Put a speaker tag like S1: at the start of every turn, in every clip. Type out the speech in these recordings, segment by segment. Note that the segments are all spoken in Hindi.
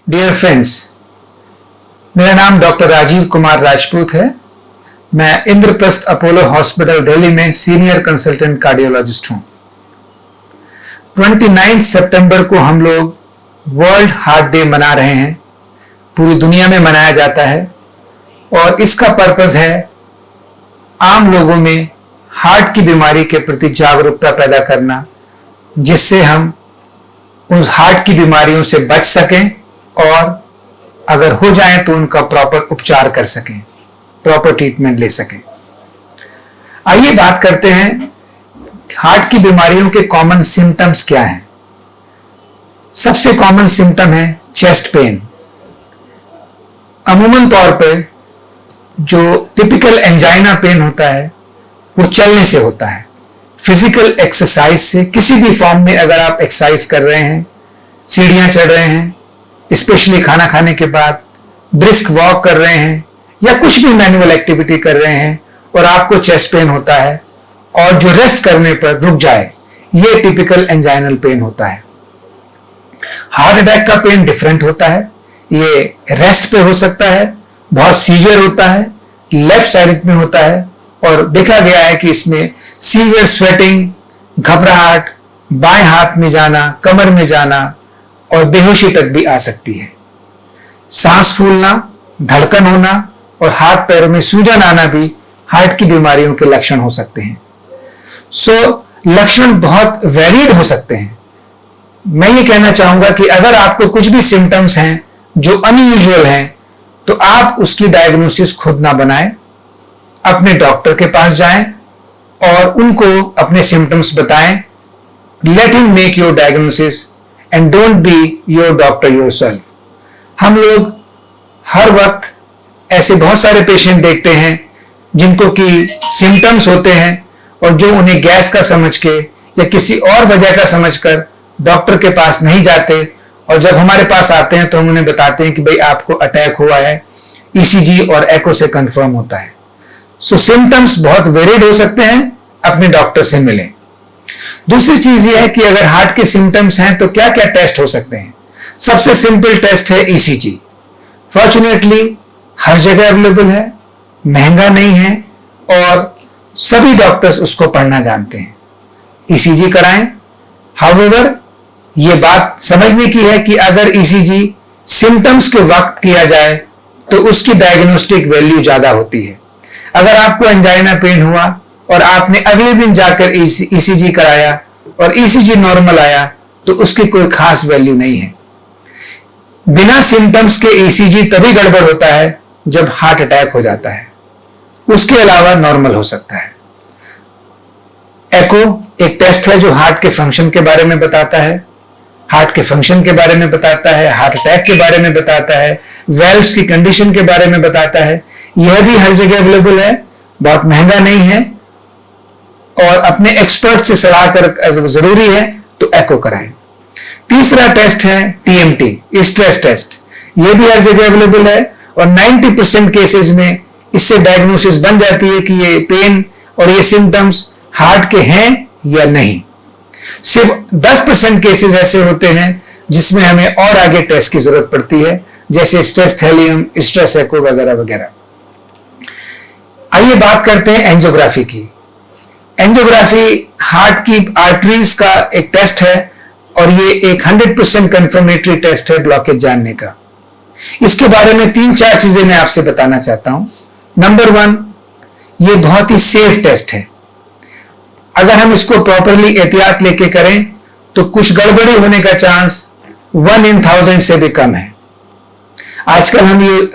S1: डियर फ्रेंड्स, मेरा नाम डॉक्टर राजीव कुमार राजपूत है। मैं इंद्रप्रस्थ अपोलो हॉस्पिटल दिल्ली में सीनियर कंसल्टेंट कार्डियोलॉजिस्ट हूं। 29 सितंबर को हम लोग वर्ल्ड हार्ट डे मना रहे हैं। पूरी दुनिया में मनाया जाता है और इसका पर्पस है आम लोगों में हार्ट की बीमारी के प्रति जागरूकता पैदा करना, जिससे हम उस हार्ट की बीमारियों से बच सकें और अगर हो जाए तो उनका प्रॉपर उपचार कर सकें, प्रॉपर ट्रीटमेंट ले सकें। आइए बात करते हैं हार्ट की बीमारियों के कॉमन सिम्टम्स क्या हैं। सबसे कॉमन सिम्टम है चेस्ट पेन। अमूमन तौर पर जो टिपिकल एंजाइना पेन होता है वो चलने से होता है, फिजिकल एक्सरसाइज से। किसी भी फॉर्म में अगर आप एक्सरसाइज कर रहे हैं, सीढ़ियां चढ़ रहे हैं, स्पेशली खाना खाने के बाद ब्रिस्क वॉक कर रहे हैं या कुछ भी मैनुअल एक्टिविटी कर रहे हैं और आपको चेस्ट पेन होता है और जो रेस्ट करने पर रुक जाए, ये टिपिकल एंजाइनल पेन होता है। हार्ट अटैक का पेन डिफरेंट होता है। ये रेस्ट पे हो सकता है, बहुत सीवियर होता है, लेफ्ट साइड में होता है और देखा गया है कि इसमें सीवियर स्वेटिंग, घबराहट, बाएं हाथ में जाना, कमर में जाना और बेहोशी तक भी आ सकती है। सांस फूलना, धड़कन होना और हाथ पैरों में सूजन आना भी हार्ट की बीमारियों के लक्षण हो सकते हैं। लक्षण बहुत वेरिड हो सकते हैं। मैं ये कहना चाहूंगा कि अगर आपको कुछ भी सिम्टम्स हैं जो अनयूजुअल हैं, तो आप उसकी डायग्नोसिस खुद ना बनाएं, अपने डॉक्टर के पास जाएं और उनको अपने सिम्टम्स बताएं। Let him make your diagnosis and don't be your doctor yourself. हम लोग हर वक्त ऐसे बहुत सारे पेशेंट देखते हैं जिनको कि सिम्टम्स होते हैं और जो उन्हें गैस का समझ के या किसी और वजह का समझकर डॉक्टर के पास नहीं जाते, और जब हमारे पास आते हैं तो हम उन्हें बताते हैं कि भाई आपको अटैक हुआ है, ईसीजी और एको से कंफर्म होता है। सिम्टम्स बहुत वेरिड हो सकते हैं, अपने डॉक्टर से मिलें। दूसरी चीज यह है कि अगर हार्ट के सिम्टम्स हैं तो क्या क्या टेस्ट हो सकते हैं। सबसे सिंपल टेस्ट है ईसीजी। फॉर्चुनेटली हर जगह अवेलेबल है, महंगा नहीं है और सभी डॉक्टर्स उसको पढ़ना जानते हैं। ईसीजी कराएं। हाउएवर, यह बात समझने की है कि अगर ईसीजी सिम्टम्स के वक्त किया जाए तो उसकी डायग्नोस्टिक वैल्यू ज्यादा होती है। अगर आपको एंजाइना पेन हुआ और आपने अगले दिन जाकर ईसीजी कराया और ईसीजी नॉर्मल आया तो उसकी कोई खास वैल्यू नहीं है। बिना सिम्टम्स के ईसीजी तभी गड़बड़ होता है जब हार्ट अटैक हो जाता है, उसके अलावा नॉर्मल हो सकता है। एको एक टेस्ट है जो हार्ट के फंक्शन के बारे में बताता है, हार्ट के फंक्शन के बारे में बताता है, हार्ट अटैक के बारे में बताता है, वेल्व्स की कंडीशन के बारे में बताता है। यह भी हर जगह अवेलेबल है, बहुत महंगा नहीं है और अपने एक्सपर्ट से सलाह कर जरूरी है तो एको कराएं। तीसरा टेस्ट है टीएमटी, स्ट्रेस टेस्ट। यह भी हर जगह अवेलेबल है और 90% केसेस में इससे डायग्नोसिस बन जाती है कि ये पेन और ये सिम्टम्स हार्ट के हैं या नहीं। सिर्फ 10% केसेस ऐसे होते हैं जिसमें हमें और आगे टेस्ट की जरूरत पड़ती है, जैसे स्ट्रेस थैलियम, स्ट्रेस एको वगैरह वगैरह। आइए बात करते हैं एंजियोग्राफी की। एंजियोग्राफी हार्ट की आर्टरीज का एक टेस्ट है और ये एक 100% कंफर्मेटरी टेस्ट है ब्लॉकेज जानने का। इसके बारे में 3-4 चीजें मैं आपसे बताना चाहता हूं। नंबर 1, ये बहुत ही सेफ टेस्ट है। अगर हम इसको प्रॉपरली एहतियात लेके करें तो कुछ गड़बड़ी होने का चांस 1 in 1000 से भी कम है। आजकल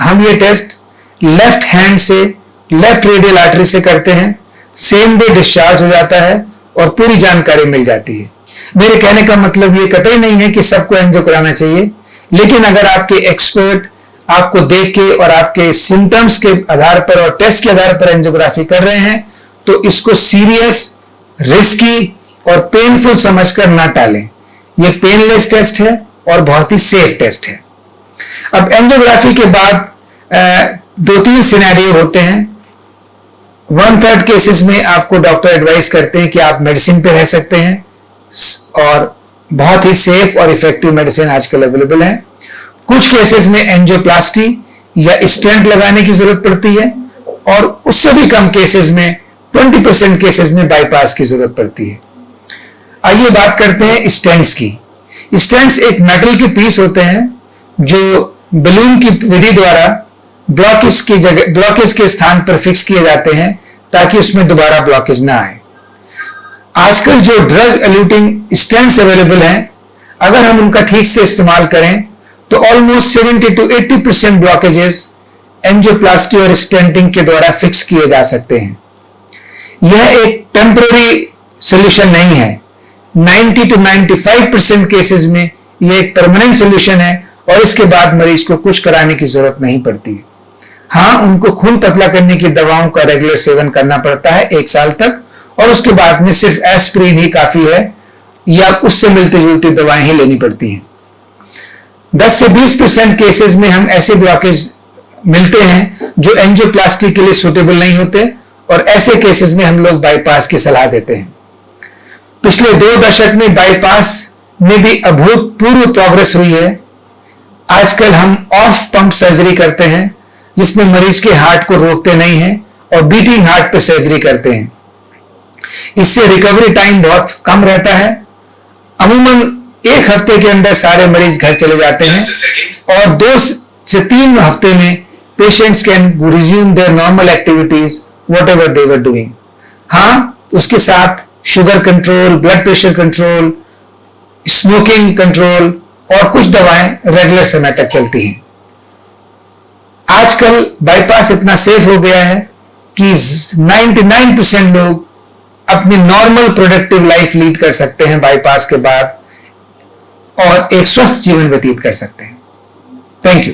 S1: हम ये टेस्ट लेफ्ट हैंड से, लेफ्ट रेडियल आर्टरी से करते हैं। सेम डे डिस्चार्ज हो जाता है और पूरी जानकारी मिल जाती है। मेरे कहने का मतलब ये कतई नहीं है कि सबको एंजियो कराना चाहिए, लेकिन अगर आपके एक्सपर्ट आपको देख के और आपके सिम्टम्स के आधार पर और टेस्ट के आधार पर एंजियोग्राफी कर रहे हैं तो इसको सीरियस, रिस्की और पेनफुल समझकर ना टालें। यह पेनलेस टेस्ट है और बहुत ही सेफ टेस्ट है। अब एंजियोग्राफी के बाद 2-3 सिनेरियो होते हैं। 1/3 केसेस में आपको डॉक्टर एडवाइस करते हैं कि आप मेडिसिन पे रह सकते हैं और बहुत ही सेफ और इफेक्टिव मेडिसिन आजकल अवेलेबल है। कुछ केसेस में एंजियोप्लास्टी या स्टेंट लगाने की जरूरत पड़ती है, और उससे भी कम केसेस में 20% केसेस में बाईपास की जरूरत पड़ती है। आइए बात करते हैं स्टेंट्स की। स्टेंट्स एक मेटल के पीस होते हैं जो बलून की विधि द्वारा ब्लॉकेज के स्थान पर फिक्स किए जाते हैं ताकि उसमें दोबारा ब्लॉकेज ना आए। आजकल जो ड्रग एल्यूटिंग स्टेंट्स अवेलेबल हैं, अगर हम उनका ठीक से इस्तेमाल करें तो ऑलमोस्ट 70 to 80% ब्लॉकेजेस एंजियोप्लास्टी और स्टेंटिंग के द्वारा फिक्स किए जा सकते हैं। यह एक टेम्पररी सोल्यूशन नहीं है। 90 to 95% केसेस में यह एक परमानेंट सोल्यूशन है और इसके बाद मरीज को कुछ कराने की जरूरत नहीं पड़ती। हाँ, उनको खून पतला करने की दवाओं का रेगुलर सेवन करना पड़ता है 1 साल तक, और उसके बाद में सिर्फ एस्प्रिन ही काफी है या उससे मिलती जुलती दवाएं ही लेनी पड़ती हैं। 10 से 20% केसेस में हम ऐसे ब्लॉकेज मिलते हैं जो एंजियोप्लास्टी के लिए सुटेबल नहीं होते, और ऐसे केसेस में हम लोग बाईपास की सलाह देते हैं। पिछले 2 दशक में बाईपास में भी अभूतपूर्व प्रोग्रेस हुई है। आजकल हम ऑफ पंप सर्जरी करते हैं जिसमें मरीज के हार्ट को रोकते नहीं हैं और बीटिंग हार्ट पे सर्जरी करते हैं। इससे रिकवरी टाइम बहुत कम रहता है। अमूमन 1 हफ्ते के अंदर सारे मरीज घर चले जाते हैं और 2 से 3 हफ्ते में patients can resume there normal activities whatever they were doing. हाँ, उसके साथ sugar control, blood pressure control, smoking control और कुछ दवाएं रेगुलर समय तक चलती हैं। आजकल बाईपास इतना सेफ हो गया है कि 99% लोग अपनी नॉर्मल प्रोडक्टिव लाइफ लीड कर सकते हैं बाईपास के बाद और एक स्वस्थ जीवन व्यतीत कर सकते हैं। Thank you.